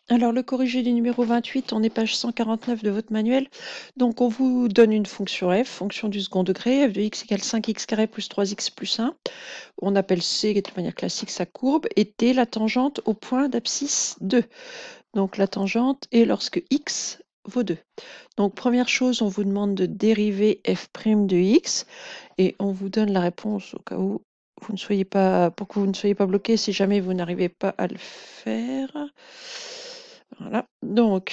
Alors, le corrigé du numéro 28, on est page 149 de votre manuel. Donc, on vous donne une fonction f, fonction du second degré, f de x égale 5x carré plus 3x plus 1. On appelle c de manière classique sa courbe, et t la tangente au point d'abscisse 2. Donc, la tangente est lorsque x vaut 2. Donc, première chose, on vous demande de dériver f' de x, et on vous donne la réponse au cas où vous ne soyez pas, pour que vous ne soyez pas bloqué si jamais vous n'arrivez pas à le faire. Voilà, donc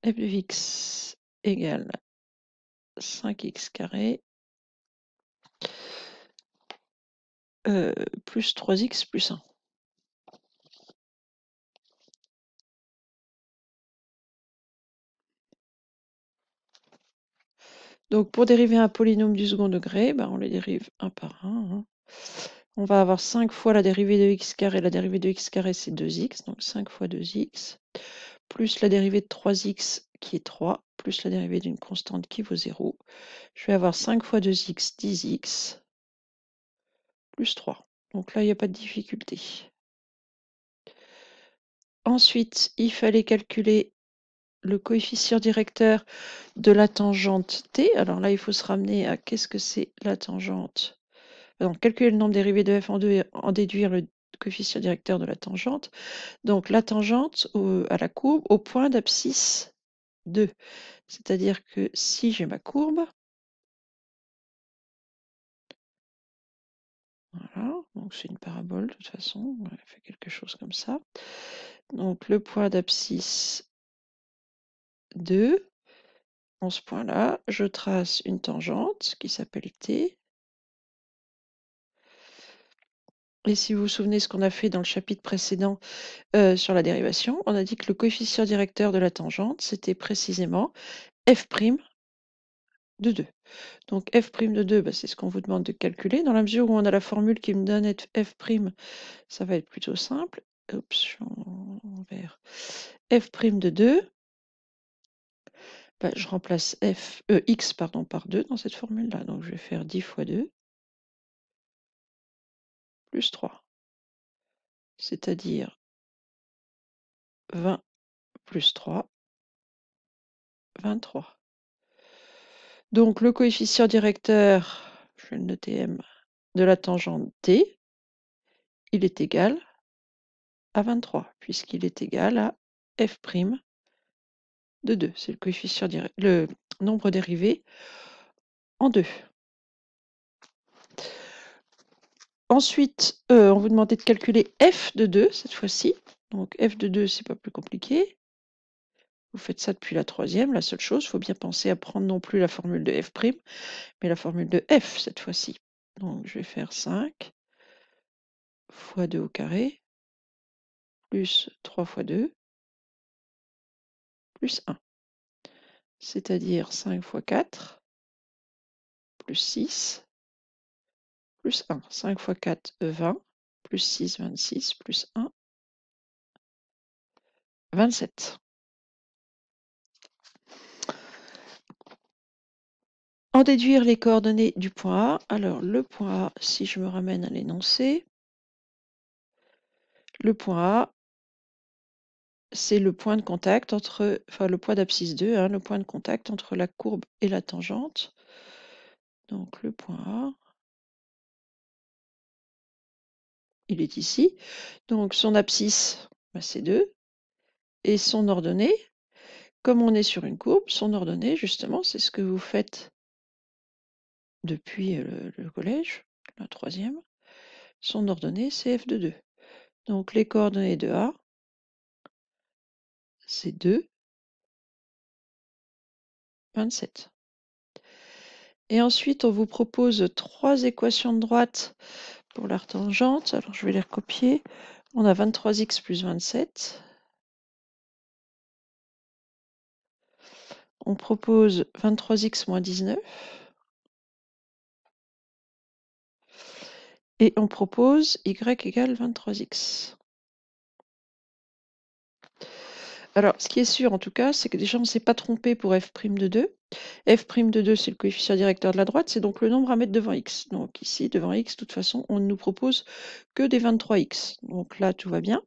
f de x égale 5x carré plus 3x plus 1. Donc pour dériver un polynôme du second degré, ben, on les dérive un par un, hein. On va avoir 5 fois la dérivée de x carré. La dérivée de x carré, c'est 2x, donc 5 fois 2x, plus la dérivée de 3x qui est 3, plus la dérivée d'une constante qui vaut 0. Je vais avoir 5 fois 2x, 10x, plus 3. Donc là, il n'y a pas de difficulté. Ensuite, il fallait calculer le coefficient directeur de la tangente t. Alors là, il faut se ramener à qu'est-ce que c'est la tangente. Donc, calculer le nombre dérivé de f en 2 et en déduire le coefficient directeur de la tangente. Donc, la tangente à la courbe au point d'abscisse 2. C'est-à-dire que si j'ai ma courbe, voilà, donc c'est une parabole de toute façon, on fait quelque chose comme ça. Donc, le point d'abscisse 2, en ce point-là, je trace une tangente qui s'appelle t. Et si vous vous souvenez ce qu'on a fait dans le chapitre précédent sur la dérivation, on a dit que le coefficient directeur de la tangente, c'était précisément f' de 2. Donc f' de 2, bah, c'est ce qu'on vous demande de calculer. Dans la mesure où on a la formule qui me donne f', ça va être plutôt simple. Option vert. F' de 2, bah, je remplace x pardon, par 2 dans cette formule-là. Donc je vais faire 10 fois 2 plus 3. C'est-à-dire 20 plus 3, 23. Donc le coefficient directeur, je vais le noter m, de la tangente t, il est égal à 23, puisqu'il est égal à f' de 2. C'est le coefficient le nombre dérivé en 2. Ensuite, on vous demandait de calculer f de 2 cette fois-ci. Donc f de 2, c'est pas plus compliqué. Vous faites ça depuis la troisième. La seule chose, il faut bien penser à prendre non plus la formule de f', mais la formule de f cette fois-ci. Donc je vais faire 5 fois 2 au carré, plus 3 fois 2, plus 1. C'est-à-dire 5 fois 4, plus 6, plus 1. 5 fois 4, 20, plus 6, 26, plus 1, 27. En déduire les coordonnées du point A. Alors le point A, si je me ramène à l'énoncé, le point A, c'est le point de contact entre, enfin le point d'abscisse 2, hein, le point de contact entre la courbe et la tangente. Donc le point A, il est ici. Donc son abscisse, bah, c'est 2. Et son ordonnée, comme on est sur une courbe, son ordonnée, justement, c'est ce que vous faites depuis le collège, la troisième. Son ordonnée, c'est f de 2. Donc les coordonnées de A, c'est 2, 27. Et ensuite, on vous propose 3 équations de droite pour la tangente. Alors, je vais les recopier. On a 23x plus 27. On propose 23x moins 19. Et on propose y égale 23x. Alors, ce qui est sûr, en tout cas, c'est que déjà, on ne s'est pas trompé pour f' de 2. f' de 2, c'est le coefficient directeur de la droite, c'est donc le nombre à mettre devant x. Donc ici, devant x, de toute façon, on ne nous propose que des 23x. Donc là, tout va bien.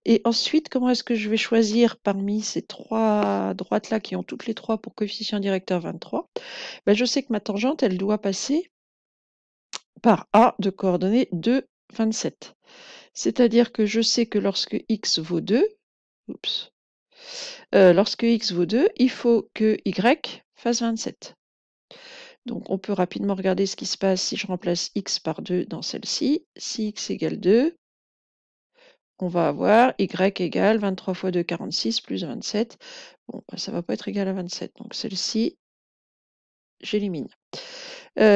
Et ensuite, comment est-ce que je vais choisir parmi ces trois droites-là qui ont toutes les trois pour coefficient directeur 23? Ben, je sais que ma tangente, elle doit passer par A de coordonnées 2, 27. C'est-à-dire que je sais que lorsque x vaut 2, oups, lorsque x vaut 2, il faut que y fasse 27. Donc on peut rapidement regarder ce qui se passe si je remplace x par 2 dans celle-ci. Si x égale 2, on va avoir y égale 23 fois 2, 46, plus 27. Bon, ça ne va pas être égal à 27, donc celle-ci, j'élimine.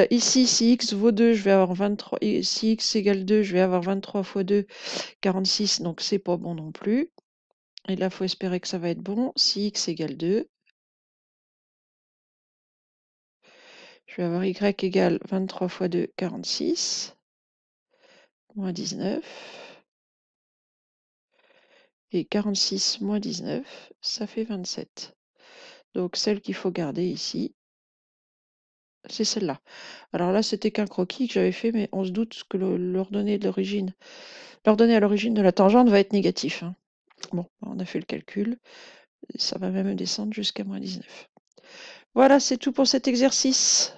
Ici, si x vaut 2, je vais avoir 23. Et si x égale 2, je vais avoir 23 fois 2, 46, donc c'est pas bon non plus. Et là, il faut espérer que ça va être bon. Si x égale 2, je vais avoir y égale 23 fois 2, 46, moins 19. Et 46 moins 19, ça fait 27. Donc celle qu'il faut garder ici, c'est celle-là. Alors là, c'était qu'un croquis que j'avais fait, mais on se doute que l'ordonnée à l'origine de la tangente va être négatif, hein. Bon, on a fait le calcul. Ça va même descendre jusqu'à moins 19. Voilà, c'est tout pour cet exercice.